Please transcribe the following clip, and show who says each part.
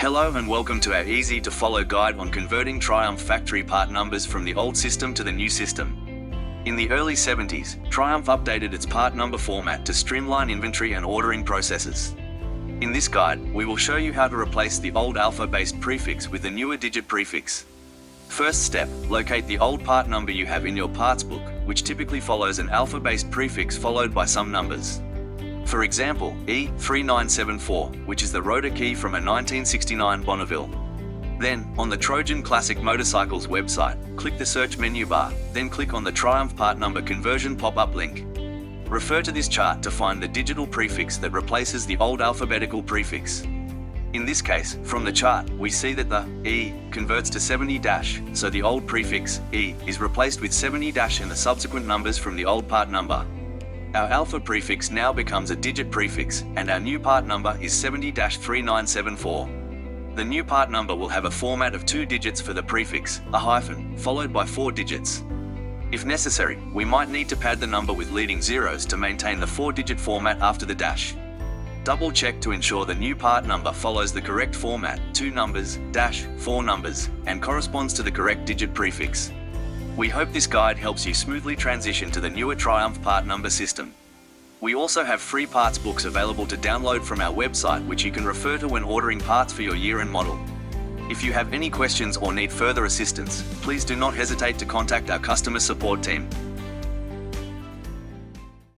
Speaker 1: Hello and welcome to our easy-to-follow guide on converting Triumph factory part numbers from the old system to the new system. In the early 70s, Triumph updated its part number format to streamline inventory and ordering processes. In this guide, we will show you how to replace the old alpha-based prefix with the newer digit prefix. First step, locate the old part number you have in your parts book, which typically follows an alpha-based prefix followed by some numbers. For example, E3974, which is the rotor key from a 1969 Bonneville. Then, on the Trojan Classic Motorcycles website, click the search menu bar, then click on the Triumph part number conversion pop-up link. Refer to this chart to find the digital prefix that replaces the old alphabetical prefix. In this case, from the chart, we see that the E converts to 70-, so the old prefix, E, is replaced with 70- and the subsequent numbers from the old part number. Our alpha prefix now becomes a digit prefix, and our new part number is 70-3974. The new part number will have a format of 2 digits for the prefix, a hyphen, followed by 4 digits. If necessary, we might need to pad the number with leading zeros to maintain the 4-digit format after the dash. Double check to ensure the new part number follows the correct format, 2 numbers, 4 numbers, and corresponds to the correct digit prefix. We hope this guide helps you smoothly transition to the newer Triumph part number system. We also have free parts books available to download from our website, which you can refer to when ordering parts for your year and model. If you have any questions or need further assistance, please do not hesitate to contact our customer support team.